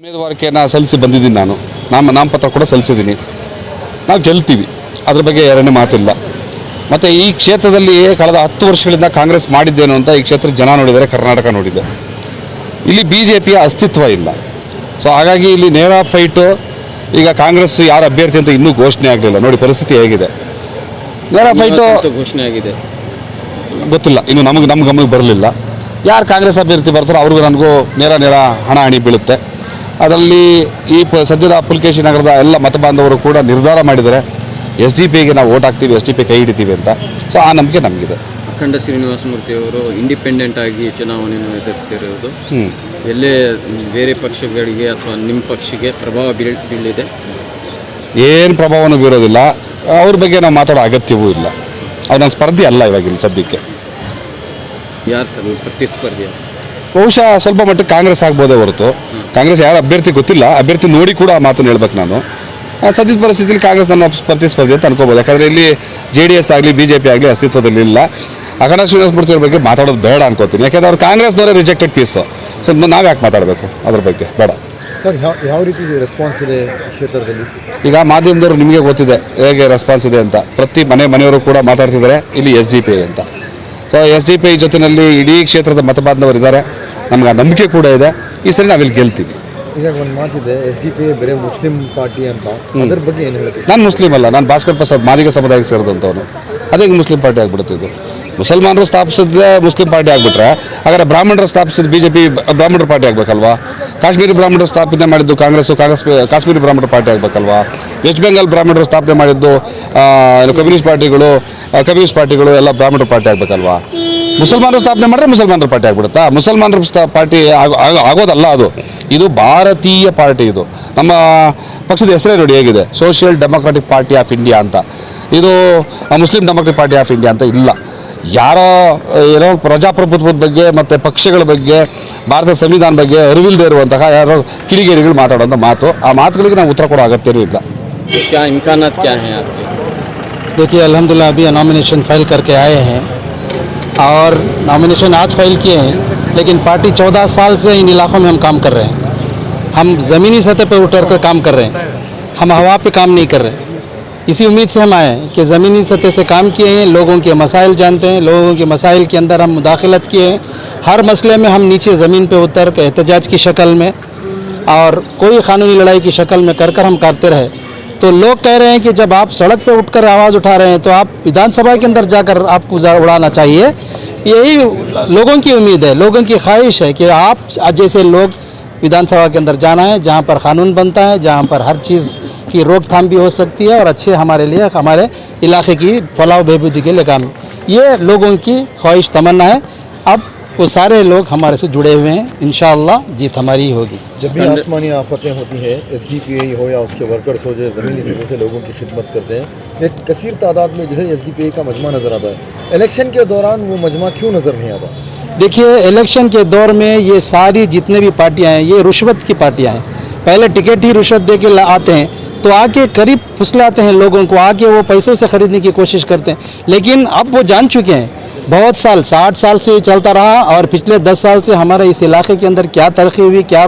ಉಮೇದುವಾರಿಕೆಯನ್ನು ಸಲ್ಲಿಸಿ ಬಂದಿದ್ದೀನಿ. ನಾಮಪತ್ರ ಕೂಡ ಸಲ್ಲಿಸಿದ್ದೀನಿ. ನಾವು ಗೆಲ್ತೀವಿ, ಅದ್ರ ಬಗ್ಗೆ ಎರಡನೇ ಮಾತಿಲ್ಲ. ಮತ್ತು ಈ ಕ್ಷೇತ್ರದಲ್ಲಿ ಕಳೆದ 10 ವರ್ಷಗಳಿಂದ ಕಾಂಗ್ರೆಸ್ ಮಾಡಿದ್ದೇನು ಅಂತ ಈ ಕ್ಷೇತ್ರ ಜನ ನೋಡಿದ್ದಾರೆ, ಕರ್ನಾಟಕ ನೋಡಿದೆ. ಇಲ್ಲಿ BJPಯ ಅಸ್ತಿತ್ವ ಇಲ್ಲ. ಸೊ ಹಾಗಾಗಿ ಇಲ್ಲಿ ನೇರ ಫೈಟು. ಈಗ ಕಾಂಗ್ರೆಸ್ ಯಾರು ಅಭ್ಯರ್ಥಿ ಅಂತ ಇನ್ನೂ ಘೋಷಣೆ ಆಗಲಿಲ್ಲ. ನೋಡಿ ಪರಿಸ್ಥಿತಿ ಹೇಗಿದೆ. ನೇರ ಫೈಟು ಘೋಷಣೆ ಆಗಿದೆ ಗೊತ್ತಿಲ್ಲ, ಇನ್ನು ನಮ್ಮ ಗಮನಕ್ಕೆ ಬರಲಿಲ್ಲ. ಯಾರು ಕಾಂಗ್ರೆಸ್ ಅಭ್ಯರ್ಥಿ ಬರ್ತಾರೋ ಅವ್ರಿಗೂ ನನಗೂ ನೇರ ಹಣಾಹಣಿ ಬೀಳುತ್ತೆ. ಅದರಲ್ಲಿ ಈ ಸದ್ಯದ ಪುಲಕೇಶಿ ನಗರದ ಎಲ್ಲ ಮತಬಾಂಧವರು ಕೂಡ ನಿರ್ಧಾರ ಮಾಡಿದ್ದಾರೆ, SDPಗೆ ನಾವು ವೋಟ್ ಹಾಕ್ತೀವಿ, SDP ಕೈ ಹಿಡಿತೀವಿ ಅಂತ. ಸೊ ಆ ನಂಬಿಕೆ ನಮಗಿದೆ. ಅಖಂಡ ಶ್ರೀನಿವಾಸ ಮೂರ್ತಿ ಅವರು ಇಂಡಿಪೆಂಡೆಂಟ್ ಆಗಿ ಚುನಾವಣೆಯನ್ನು ಎದುರಿಸ್ತಿರೋದು ಎಲ್ಲೇ ಬೇರೆ ಪಕ್ಷಗಳಿಗೆ ಅಥವಾ ನಿಮ್ಮ ಪಕ್ಷಕ್ಕೆ ಪ್ರಭಾವ ಬೀಳಿದೆ? ಏನು ಪ್ರಭಾವನೂ ಬೀರೋದಿಲ್ಲ. ಅವ್ರ ಬಗ್ಗೆ ನಾವು ಮಾತಾಡೋ ಅಗತ್ಯವೂ ಇಲ್ಲ. ಅವ್ರು ನನ್ನ ಸ್ಪರ್ಧೆ ಅಲ್ಲ ಇವಾಗಿನ ಸದ್ಯಕ್ಕೆ. ಯಾರು ಸರ್ ಪ್ರತಿಸ್ಪರ್ಧಿ? ಬಹುಶಃ ಸ್ವಲ್ಪ ಮಟ್ಟಿಗೆ ಕಾಂಗ್ರೆಸ್ ಆಗ್ಬೋದೇ ಹೊರತು ಕಾಂಗ್ರೆಸ್ ಯಾರು ಅಭ್ಯರ್ಥಿ ಗೊತ್ತಿಲ್ಲ. ಅಭ್ಯರ್ಥಿ ನೋಡಿ ಕೂಡ ಆ ಮಾತನ್ನು ಹೇಳ್ಬೇಕು ನಾನು. ಸದ್ಯದ ಪರಿಸ್ಥಿತಿಯಲ್ಲಿ ಕಾಂಗ್ರೆಸ್ ನನ್ನ ಪ್ರತಿಸ್ಪರ್ಧಿ ಅಂತ ಅನ್ಕೋಬೋದು. ಯಾಕಂದರೆ ಇಲ್ಲಿ JDS ಆಗಲಿ BJP ಆಗಲಿ ಅಸ್ತಿತ್ವದಲ್ಲಿ ಇಲ್ಲ. ಅಖಂಡ ಶ್ರೀನಿವಾಸ ಮೂರ್ತಿ ಅವ್ರ ಬಗ್ಗೆ ಮಾತಾಡೋದು ಬೇಡ ಅನ್ಕೋತೀನಿ. ಯಾಕೆಂದರೆ ಅವ್ರು ಕಾಂಗ್ರೆಸ್ನವರೇ ರಿಜೆಕ್ಟೆಡ್ ಪೀಸು. ಸೊ ನಾವು ಯಾಕೆ ಮಾತಾಡಬೇಕು ಅದ್ರ ಬಗ್ಗೆ? ಬೇಡ ಸರ್. ಯಾವ ರೀತಿ ರೆಸ್ಪಾನ್ಸ್ ಇದೆ ಕ್ಷೇತ್ರದಲ್ಲಿ? ಈಗ ಮಾಧ್ಯಮದವರು ನಿಮಗೆ ಗೊತ್ತಿದೆ ಹೇಗೆ ರೆಸ್ಪಾನ್ಸ್ ಇದೆ ಅಂತ. ಪ್ರತಿ ಮನೆಯವರು ಕೂಡ ಮಾತಾಡ್ತಿದ್ದಾರೆ ಇಲ್ಲಿ SDP ಅಂತ. ಸೊ SDP ಜೊತೆಯಲ್ಲಿ ಇಡೀ ಕ್ಷೇತ್ರದ ಮತಬಾಂಧವರು ಇದ್ದಾರೆ. ನಮ್ಗೆ ಆ ನಂಬಿಕೆ ಕೂಡ ಇದೆ. ಈ ಸರಿ ನಾವಿಲ್ಲಿ ಗೆಲ್ತೀವಿ. ಈಗ ಒಂದು ಮಾತಿದೆ, SDP ಬೇರೆ ಮುಸ್ಲಿಂ ಪಾರ್ಟಿ ಅಂತ, ಅದರ ಬಗ್ಗೆ ಏನು ಹೇಳ್ತೀವಿ? ನಾನು ಮುಸ್ಲಿಂ ಅಲ್ಲ, ನಾನು ಭಾಸ್ಕರ್ ಪ್ರಸಾದ್ ಮಾದಿಗ ಸಮುದಾಯಕ್ಕೆ ಸೇರಿದಂಥವನು. ಅದೇ ಮುಸ್ಲಿಂ ಪಾರ್ಟಿ ಆಗಿಬಿಡುತ್ತೆ ಇದು. ಮುಸಲ್ಮಾನರು ಸ್ಥಾಪಿಸಿದ್ರೆ ಮುಸ್ಲಿಂ ಪಾರ್ಟಿ ಆಗಿಬಿಟ್ರೆ ಹಾಗಾದ್ರೆ ಬ್ರಾಹ್ಮಣರು ಸ್ಥಾಪಿಸಿದ BJP ಬ್ರಾಹ್ಮಣರ ಪಾರ್ಟಿ ಆಗಬೇಕಲ್ವಾ? ಕಾಶ್ಮೀರಿ ಬ್ರಾಹ್ಮಣರು ಸ್ಥಾಪನೆ ಮಾಡಿದ್ದು ಕಾಶ್ಮೀರಿ ಬ್ರಾಹ್ಮಣರ ಪಾರ್ಟಿ ಆಗಬೇಕಲ್ವಾ? ವೆಸ್ಟ್ ಬೆಂಗಾಲ್ ಬ್ರಾಹ್ಮಣರು ಸ್ಥಾಪನೆ ಮಾಡಿದ್ದು ಕಮ್ಯುನಿಸ್ಟ್ ಪಾರ್ಟಿಗಳು ಎಲ್ಲ ಬ್ರಾಹ್ಮಣರ ಪಾರ್ಟಿ ಆಗಬೇಕಲ್ವಾ? ಮುಸಲ್ಮಾನರು ಸ್ಥಾಪನೆ ಮಾಡಿದ್ರೆ ಮುಸಲ್ಮಾನರ ಪಾರ್ಟಿ ಆಗಿಬಿಡುತ್ತಾ? ಮುಸಲ್ಮಾನರ ಪಾರ್ಟಿ ಆಗೋದಲ್ಲ ಅದು. ಇದು ಭಾರತೀಯ ಪಾರ್ಟಿ. ಇದು ನಮ್ಮ ಪಕ್ಷದ ಹೆಸರೇ ನೋಡಿ ಹೇಗಿದೆ, social democratic party of India ಅಂತ. ಇದು Muslim democratic party of India ಅಂತ ಇಲ್ಲ. ಯಾರೋ ಏನೋ ಪ್ರಜಾಪ್ರಭುತ್ವದ ಬಗ್ಗೆ ಮತ್ತು ಪಕ್ಷಗಳ ಬಗ್ಗೆ, ಭಾರತ ಸಂವಿಧಾನ ಬಗ್ಗೆ ಅರಿವಿಲ್ಲದೆ ಇರುವಂತಹ ಯಾರೋ ಕಿಡಿಗೇಡಿಗಳು ಮಾತಾಡೋಂಥ ಮಾತು. ಆ ಮಾತುಗಳಿಗೆ ನಾವು ಉತ್ತರ ಕೊಡೋ ಅಗತ್ಯವೂ ಇಲ್ಲ. देखिए अल्हम्दुलिल्लाह अभी नॉमिनेशन फाइल करके आए हैं और नॉमिनेशन आज फाइल किए हैं, लेकिन पार्टी 14 साल से इन इलाकों में हम काम कर रहे हैं. हम ज़मीनी सतह पर उतर कर काम कर रहे हैं, हम हवा पे काम नहीं कर रहे. इसी उम्मीद से हम आए हैं कि ज़मीनी सतह से काम किए हैं, लोगों के मसाइल जानते हैं, लोगों के मसाइल के अंदर हम मुदाखलत किए हैं. हर मसले में हम नीचे ज़मीन पे उतर कर एहतजाज की शक्ल में और कोई क़ानूनी लड़ाई की शक्ल में कर हम करते रहे. तो लोग कह रहे हैं कि जब आप सड़क पे उठकर आवाज़ उठा रहे हैं तो आप विधानसभा के अंदर जाकर आपको उड़ाना चाहिए. यही लोगों की उम्मीद है, लोगों की ख्वाहिश है कि आप जैसे लोग विधानसभा के अंदर जाना है, जहाँ पर कानून बनता है, जहाँ पर हर चीज़ की रोकथाम भी हो सकती है और अच्छे हमारे लिए हमारे इलाके की फलाह बहबूदी के लिए काम. ये लोगों की ख्वाहिश तमन्ना है. अब वो सारे लोग हमारे से जुड़े हुए हैं. इंशाअल्लाह जीत हमारी ही होगी. जब भी आसमानी आफतें होती हैं, SDP हो या उसके वर्कर्स हो जो ज़मीनी सतह से लोगों की खिदमत करते हैं, एक कसीर तादाद में जो है SDP का मजमा नज़र आता है. इलेक्शन के दौरान वो मजमा क्यों नज़र नहीं आता? देखिए, इलेक्शन के दौर में ये सारी जितने भी पार्टियाँ हैं ये रुश्वत की पार्टियाँ हैं. पहले टिकट ही रुश्वत दे के आते हैं तो आके करीब फुसलाते हैं लोगों को, आके वो पैसों से ख़रीदने की कोशिश करते हैं. लेकिन अब वो जान चुके हैं, बहुत साल 60 साल से चलता रहा और पिछले 10 साल से हमारे इस इलाके के अंदर क्या तरक्की हुई, क्या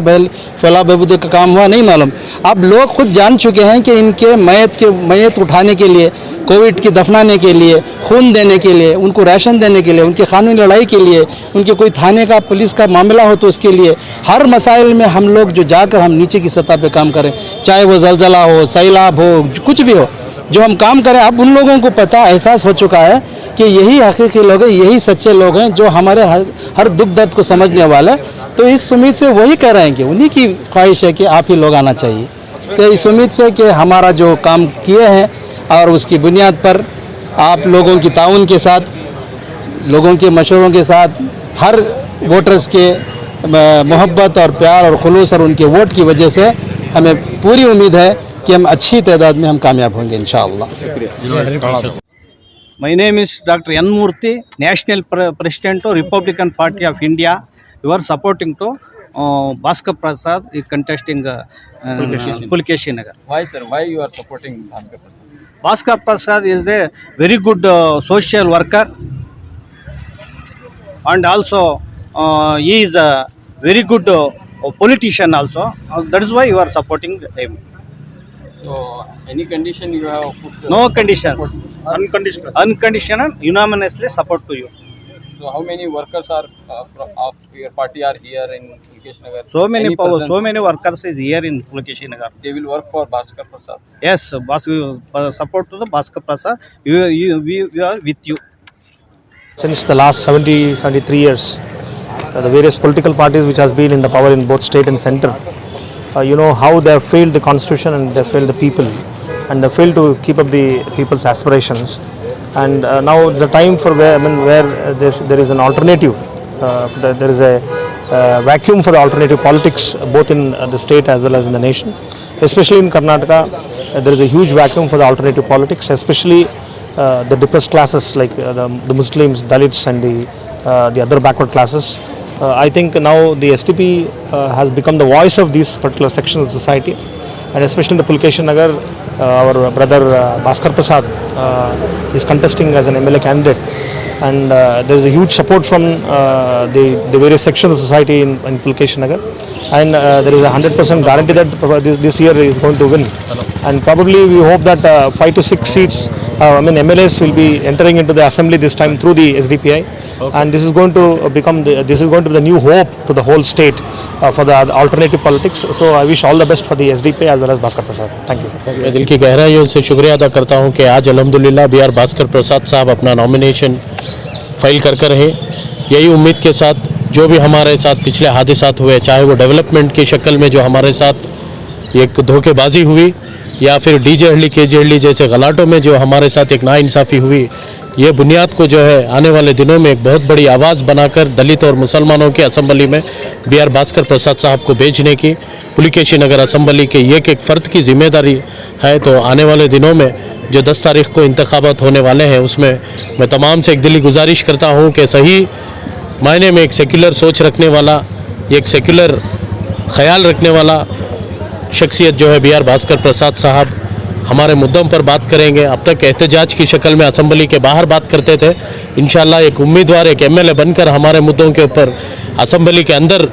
फलाह बहबूदी का काम हुआ नहीं मालूम. अब लोग खुद जान चुके हैं कि इनके मैयत उठाने के लिए, कोविड की दफनाने के लिए, खून देने के लिए, उनको राशन देने के लिए, उनकी कानूनी लड़ाई के लिए, उनके कोई थाने का पुलिस का मामला हो तो उसके लिए हर मसाइल में हम लोग जो जाकर हम नीचे की सतह पे काम करें, चाहे वो ज़लज़ला हो, सैलाब हो, कुछ भी हो, जो हम काम करें. अब उन लोगों को पता एहसास हो चुका है कि यही हकीकी लोग हैं, यही सच्चे लोग हैं जो हमारे हर दुख दर्द को समझने वाले. तो इस उम्मीद से वही कह रहे हैं कि उन्हीं की ख्वाहिश है कि आप ही लोग आना चाहिए. तो इस उम्मीद से कि हमारा जो काम किए हैं और उसकी बुनियाद पर आप लोगों की ताउन के साथ, लोगों के मशवरों के साथ, हर वोटर्स के मोहब्बत और प्यार और खुलूस और उनके वोट की वजह से हमें पूरी उम्मीद है कि हम अच्छी तादाद में हम कामयाब होंगे इंशाअल्लाह. My name is Dr. N. Murthy, National President of Republican Party of India. We are supporting to Bhaskar Prasad is contesting Pulkeshi Nagar. Why sir? Why you are supporting Bhaskar Prasad? Bhaskar Prasad is a very good social worker and also he is a very good politician also. That is why you are supporting them. So any condition you have put? No conditions. Unconditional, unanimously support to you. So how many workers are of your party are here in Pulkesh Nagar? So many Any power, presence? so many workers is here in Pulkesh Nagar. They will work for Bhaskar Prasad. Yes, support to the Bhaskar Prasad. We are with you. Since the last 73 years, the various political parties which has been in the power in both state and center, you know how they have failed the constitution and they failed the people, and they failed to keep up the people's aspirations. And now the time for where there is an alternative, there is a vacuum for the alternative politics both in the state as well as in the nation. Especially in Karnataka, there is a huge vacuum for the alternative politics, especially the depressed classes like the Muslims, Dalits and the other backward classes. I think now the SDP has become the voice of these particular sections of society, and especially in the Pulkesh Nagar, our brother Bhaskar Prasad is contesting as an MLA candidate, and there is a huge support from the various sections of society in Pulkesh Nagar, and there is a 100% guarantee that this year is going to win, and probably we hope that 5 to 6 seats, MLAs will be entering into the assembly this time through the SDPI. Okay. And this is going to become be the new hope to the whole state for the alternative politics. So I wish all the best for the SDP as well as Bhaskar Prasad. Thank you. मैं दिल की गहराइयों से शुक्रिया अदा करता हूं कि आज अल्हम्दुलिल्लाह BR भास्कर प्रसाद साहब अपना नॉमिनेशन फाइल कर रहे हैं। यही उम्मीद के साथ जो भी हमारे साथ पिछले हादसात हुए, चाहे वो डेवलपमेंट की शक्ल में जो हमारे साथ एक धोखेबाजी हुई या फिर डीजे हल्ली केजे हल्ली जैसे गलाटों में जो हमारे साथ एक नाइंसाफ़ी हुई, ये बुनियाद को जो है आने वाले दिनों में एक बहुत बड़ी आवाज़ बनाकर दलित और मुसलमानों के असम्बली में BR भास्कर प्रसाद साहब को भेजने की पुलिकेशी नगर असम्बली के एक फ़र्द की जिम्मेदारी है। तो आने वाले दिनों में जो 10 तारीख को इंतखाबात होने वाले हैं, उसमें मैं तमाम से एक दिली गुजारिश करता हूँ कि सही मायने में एक सेक्युलर सोच रखने वाला, एक सेक्युलर ख्याल रखने वाला शख्सियत जो है BR भास्कर प्रसाद साहब हमारे मुद्दों पर बात करेंगे। अब तक एहतजाज की शक्ल में असम्बली के बाहर बात करते थे, इंशाल्लाह एक उम्मीदवार एक MLA बनकर हमारे मुद्दों के ऊपर असम्बली के अंदर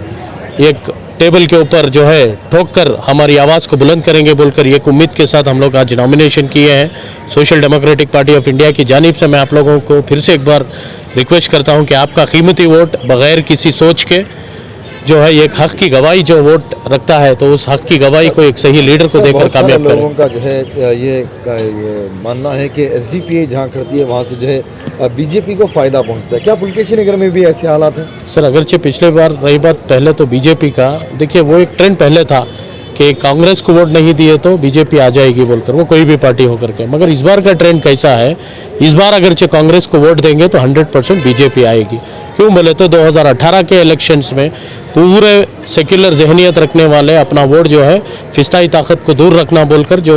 एक टेबल के ऊपर जो है ठोक कर हमारी आवाज़ को बुलंद करेंगे बोलकर एक उम्मीद के साथ हम लोग आज नॉमिनेशन किए हैं। Social democratic party of India की जानिब से मैं आप लोगों को फिर से एक बार रिक्वेस्ट करता हूं कि आपका कीमती वोट बग़ैर किसी सोच के जो है एक हक़ की गवाही जो वोट रखता है, तो उस हक़ की गवाही को एक सही लीडर को देकर कामयाब करें। लोगों का जो है ये मानना है कि SDPI जहाँ करती है वहाँ से जो है बीजेपी को फ़ायदा पहुँचता है। क्या पुलकेशी नगर में भी ऐसे हालात हैं? सर, अगरचे पिछले बार रही बात पहले तो बीजेपी का, देखिए वो एक ट्रेंड पहले था कि कांग्रेस को वोट नहीं दिए तो बीजेपी आ जाएगी बोलकर, वो कोई भी पार्टी होकर के। मगर इस बार का ट्रेंड कैसा है, इस बार अगरचे कांग्रेस को वोट देंगे तो 100% बीजेपी आएगी। क्यों बोले तो 2018 के इलेक्शंस में पूरे सेक्युलर जहनियत रखने वाले अपना वोट जो है फिस्ताई ताकत को दूर रखना बोलकर जो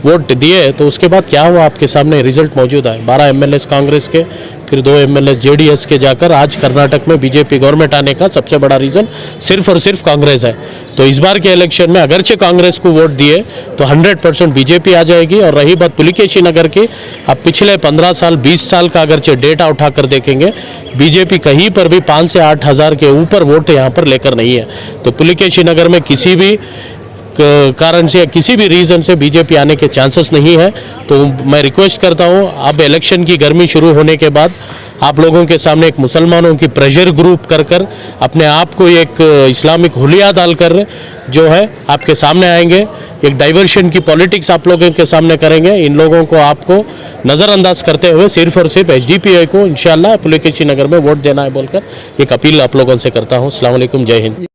वोट दिए, तो उसके बाद क्या हुआ आपके सामने रिजल्ट मौजूद है। 12 MLAs कांग्रेस के, फिर 2 MLAs JDS के जाकर आज कर्नाटक में बीजेपी गवर्नमेंट आने का सबसे बड़ा रीज़न सिर्फ और सिर्फ कांग्रेस है। तो इस बार के इलेक्शन में अगरचे कांग्रेस को वोट दिए तो 100% बीजेपी आ जाएगी। और रही बात पुलिकेशी नगर की, अब पिछले 15 साल 20 साल का अगरचे डेटा उठाकर देखेंगे, बीजेपी कहीं पर भी 5 से 8 हज़ार के ऊपर वोट यहाँ पर लेकर नहीं है। तो पुलिकेशी नगर में किसी भी कारण से किसी भी रीज़न से बीजेपी आने के चांसेस नहीं है। तो मैं रिक्वेस्ट करता हूँ, अब इलेक्शन की गर्मी शुरू होने के बाद आप लोगों के सामने एक मुसलमानों की प्रेशर ग्रुप कर अपने आप को एक इस्लामिक हुलिया डालकर जो है आपके सामने आएंगे, एक डाइवर्शन की पॉलिटिक्स आप लोगों के सामने करेंगे। इन लोगों को आपको नज़रअंदाज करते हुए सिर्फ और सिर्फ SDPI को इंशाल्लाह पुलिकेशी नगर में वोट देना है बोलकर एक अपील आप लोगों से करता हूँ। अस्सलाम वालेकुम, जय हिंद।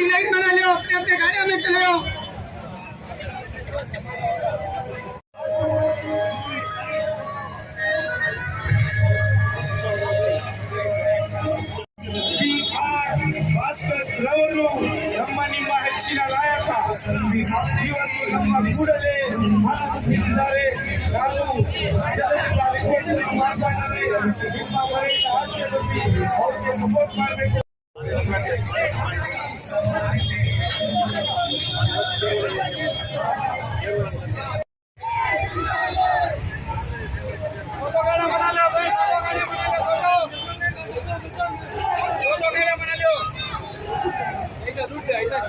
लाइट बना लो, अपने अपने गाड़ियों में चले जाओ। ನಮ್ಮ ಹೆಚ್ಚಿನ ನಾಯಕ ಇವತ್ತು ನಮ್ಮ ಕೂಡಲೇ ಮಾತನಾಡಿದ್ದಾರೆ. ನಾವು ಮಾತನಾಡಿ ನಿಮ್ಮ ವರೆಯ ಆಚರಣೆ ಅವರಿಗೆ ಸಪೋರ್ಟ್ ಮಾಡಬೇಕು. ऐसा